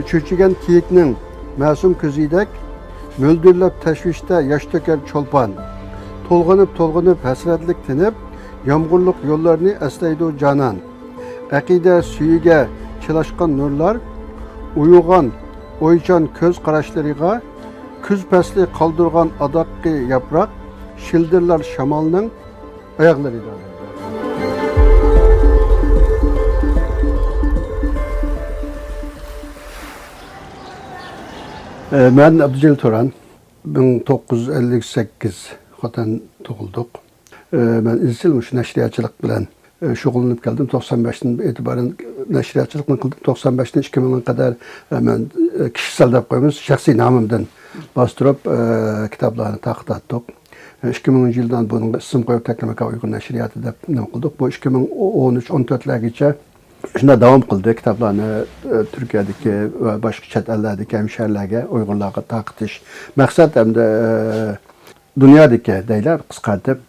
cho'chigan kiyikning ma'sum ko'zidek mo'ldirlab tashvishda yosh to'kar cho'lpon. To'lg'inib hasratlik tinib, yomg'irliq yo'llarni eslaydi canan. Aqida suyiga chilashgan nurlar, uyugan o'ychan ko'z qarashlariga kuz pasli qoldirgan adoqqi yaproq, shildirlar shamolning oyoqlarida. Ben Abdülcelil Turan, 1958 Xotan tug'ildik. Ben izchil nashriyatchilik bilan shug'ullanib keldim. 95dan e'tiboran nashriyatchilikni qildim. 95dan 2000ga qadar men kishsal deb qo'yamiz, shaxsiy nomimdan bostirib kitoblarni taqdim etdik. 2000-yildan bunun ism qo'yib Taklamaga Uyg'ur nashriyati deb nima qildik. Bu 2013-14largacha shunda davom qildi kitoblarni Turkiyadagi va boshqa chet ellardagi hemşerilerge, Uyg'urlarga taqitish. Maqsad hamda dunyodagi deylar qisqartib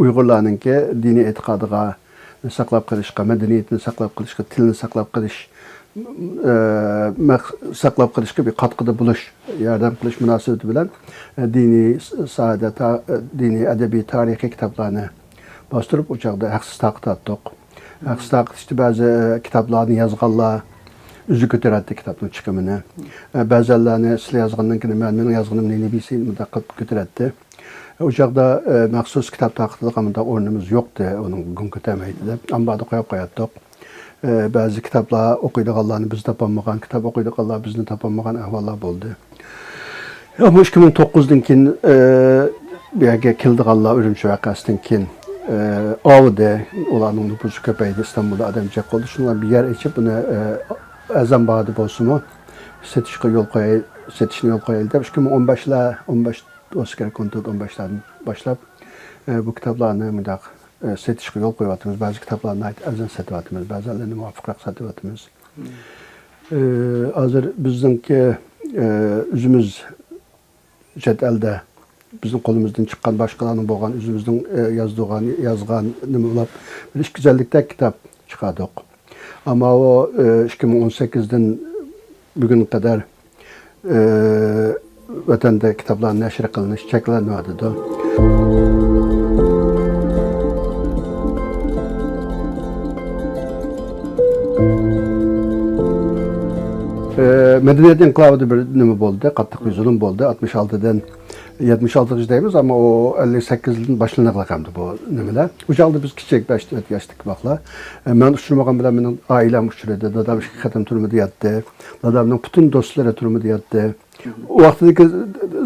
Uyg'urlarninki diniy e'tiqodiga saqlab qolishga, madaniyatini saqlab qolishga, tilini saqlab qolishga bir qatqida bo'lish, yordam qilish munosabati bilan diniy sohada, diniy adabiy tarixiy kitoblarni bostirib o'chaqda haqsiz taqdim etdik. Haqsiz taqitishda ba'zi kitoblarni yozganlar o'zi ko'taradi kitobning chiqimini. Ba'zilarni sizlar yozgandan mening yozganimni nebisi mudaqib ko'taradi. O'chaqda maxsus kitob taqdirlagan o'rnimiz yo'qdi, uning gun ko'tarmaydi deb ammoda qo'yib qo'yatdik. Ba'zi kitoblar o'qiydiganlarni biz topolmagan, kitob o'qiydiganlar bizni topolmagan ahvollar bo'ldi. Ammo 2009dan keyin bu yerga keldiganlar Urumchi voqeasidan keyin Avde ularning nüfusu köpeydi, İstanbul'da adamcak oldu. Şunlar bir yer içip bunu azam bağdı bolsumu setişine yol koyuldu. 2015 Oscar Kontot 15'lerden başlayıp bu kitaplarını müdak setişine yol koyuvatımız, bazı kitaplarına ait azam setivatımız, bazılarını muvaffakrak setivatımız. Hazır bizimki üzümüz chet elde bizim kolumuzdan çıkan başkalarının boğan, üzümüzden yazgan nima olab, bir güzellikte kitap çıkardık. Ama o 2018'den bugüne kadar vatanda kitapların neşri kılınış, çeklenmedi de. Medeniyet inkılabıda bir nima oldu, qattiq bir zulüm oldu. 66'dan 76 deyimiz ama o 58 yılın başlarına kalkamdı bu nimeler. Ucaldı biz küçük 5 yaşlık bakla. Ben uçurmağım bilen benim ailem uçurdu. Dadam iki kadın turmudu yattı. Dadamın bütün dostları turmudu yattı. O vaxtdaki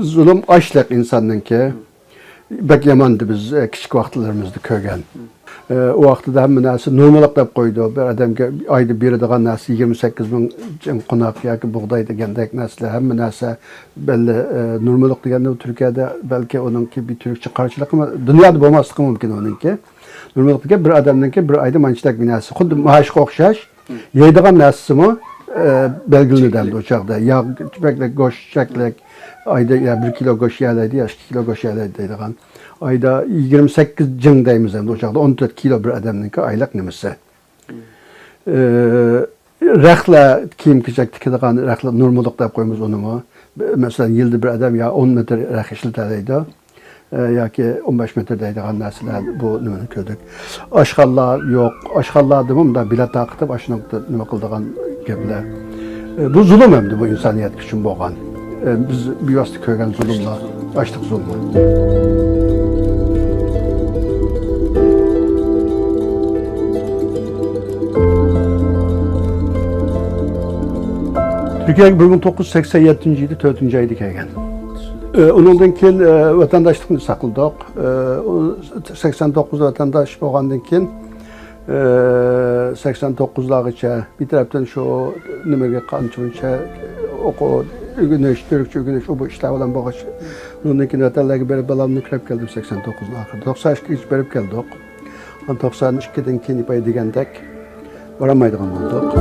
zulüm açlık insanın ki. Bek yamandı biz küçük vaxtlarımızda köygen. O vaxtda hem nasi normalak dep koydu. Bir adam ayda bir edigan nasi 28 bin qonak yoki buğday degandek naslar hem nasi belli normalak deganda Türkiye'de belki onunki bir Türkçe qarşılık ama dünyada bo'lmasligi mumkin onunki. Normalak degan bir adamninki bir ayda manchdak bir nasi. Xuddi maaşga o'xshash yeydigan nasimi belgilanadi o'chaqda. Yağ, tüpeklik, go'sht, chaklik ayda ya 1 kilo go'sht yelaydi, ya 2 kilo go'sht yelaydi deydigan. Ayda 28 cing deyimiz hem de uçakta 14 kilo bir adamınki aylık nimesi. Rəxlə kiyim kiyecek dikidiğen rəxlə normalık deyip koyumuz onu mu? Mesela yılda bir adam ya 10 metre rəx işletəliydi. Ya ki 15 metre deydiğen nesiller bu nimeni köydük. Aşkallar yok. Aşkallar demem da bilet takıtıp aşınıqda nime kıldığın gibiler. Bu zulüm hem de bu insaniyet için boğan. Biz bir yastık köygen zulümle açtık zulmü. Türkiye'ye 1987 yılı 4. ayda kelgan. Ondan keyin vatandaşlıkni saqladik. 89 vatandaş bo'lgandan keyin 89'largacha bir tarafdan şu nimaga qancha o'qib o'rganish, Türkçe o'rganish, bu ishlar bilan bog'ish. Ondan keyin vatanlarga berib balamni kirib keldim 89'ning oxirida. 92 berib keldik. 92'den keyin ipay degandek boramaydigan bo'ldik.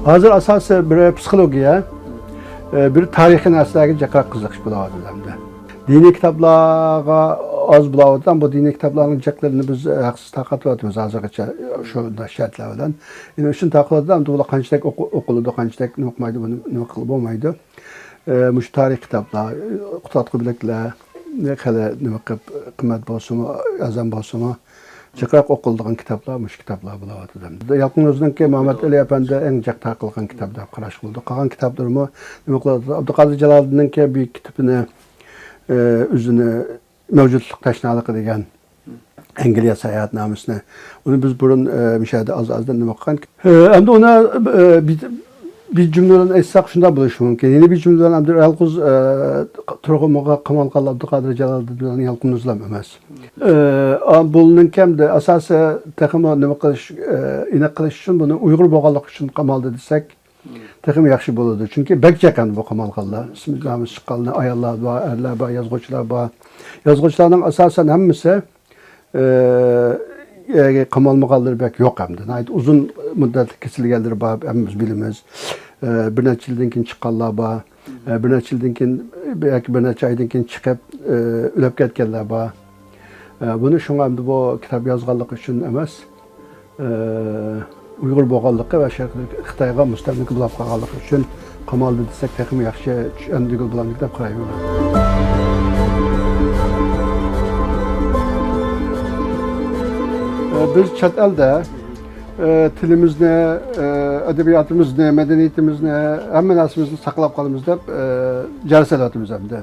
Hazır asası bir psixologiya, bir tarixiy narsalarga jaqroq qiziqish bo'lyapti. Diniy kitoblarga az bulavdan bu dini kitaplarning ceklerini biz haqsız taqatıyapmiz hozirgacha shunda shartlar bilan. Endi shuni taqatdan bular qanchalik o'qiladi, qanchalik nima qilmaydi, buni nima qilib bo'lmaydi. Mush tarix kitaplar, Qutatqı bilekler, ne kadar nima qilib qimmat bo'lsa-mu, azam bo'lsa-mu, jiqroq o'qiladigan kitaplar, mush kitaplar bulavotdi. Yaqin o'zininki Muhammad Ali Efendi eng jiq taqilgan kitap deb qarash qildi. Qolgan kitaplarmi nima qiladi? Abduqodir Jaloliddinki büyük kitapini o'zini mavjudlik tashnaligi degan Angliya sayohatnomasini uni biz burun mishada az-azdan nima qilgan. Endi uni bir cümleden aytsak shunday bo'lishi mumkin. Yeni bir cümleden Abduralquz Turg'unga qamal qilib Abduqodir Jaloliddin bilan yalqinuzlam emas. Bunun kamda asosi taxmo nima qilish, ina qilish uchun buni Uyg'ur bo'lganlik uchun qamaldi desak, taxim yaxshi bo'ladi. Chunki bakchakan bu qamal qildi. Bismillahimiz chiqqanlar, ayollar bor, erlar bor, yozuvchilar bor. Yozuvchilarning asosan hammasi qamalmaganlar bek yo'q hamda. Uzun muddatli kesilganlar bor, hammamiz bilamiz. Bir necha yildan keyin chiqqanlar bor. Bir necha yildan keyin yoki bir necha oydan keyin chiqib o'lib ketganlar bor. Buni shunga hamda bu kitob yozganlik uchun emas, Uyg'ur bo'lganligi va Xitoyga mustamlik bo'lib qolganligi uchun qamaldi desak, taxmin yaxshi tushundigan bilan deb qarayman. Biz chet elda tilimizni, adabiyotimizni, madaniyatimizni, hamma narsamizni saqlab qolamiz deb jalsalatimiz hamda.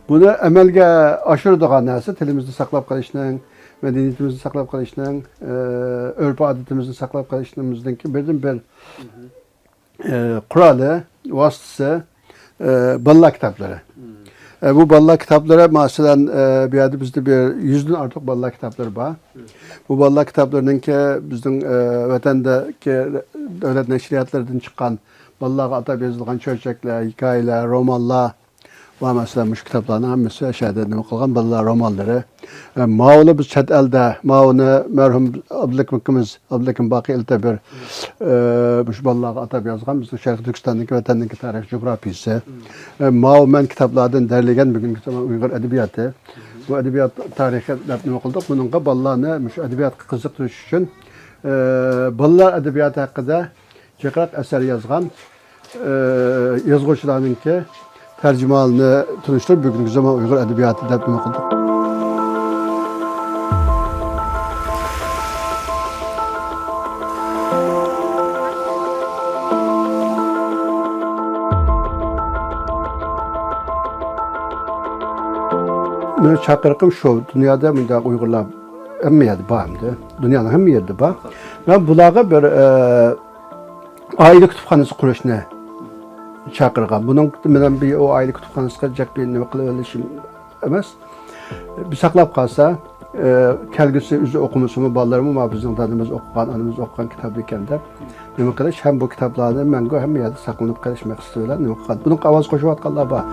Buni amalga oshiradigan narsa tilimizni saqlab qolishning, madaniyatimizni saqlab qolishning, urf-odatimizni saqlab qolishimizning birdan-bir quroli, vositasi balla kitoblari. Bu balla kitapları mesela bir yerde bizde bir 100'den artık balla kitapları var. Bu balla kitaplarının ki bizim vatandaki devlet neşriyatlarından çıkan ballağa atab yazılgan çöçekler, hikayeler, romanlar var mesela bu kitaplarına mesela şeyde ne kılgan balla romanları. Mağulu biz chet elde, mağunu merhum Abdülhakim Baki elde bir bu ballağa atab yazgan bizim Şarkı Türkistan'daki vatandaki tarih coğrafyası. Mağu men kitaplardan derlegen bugün Uygur edebiyatı. Bu edebiyat tarihi ne kıldık? Bunun ballağını edebiyat kızıktırış için ballar edebiyatı hakkında çıkart eser yazgan yazgıçlarının ki tercümanını tanıştırıp bugün zaman Uygur edebiyatı da ne kıldık? Benim çakırıkım şu, dünyada mündaq Uygurlar hem yerde bağımdı, dünyanın hem yerde bağ. Ben bulağa bir aile kütüphanesi kuruşuna çakırıkım. Bunun bilen bir o aile kütüphanesi kılacak bir ne kılışım emez. Bir saklap kalsa, kelgisi üzü okumusunu, ballarımı ama bizim dadımız okuyan, anımız okuyan kitabı iken de ne kılış hem bu kitaplarını mengo hem yerde saklanıp karışmak istiyorlar. Bunun avaz koşuvat kallar bağ.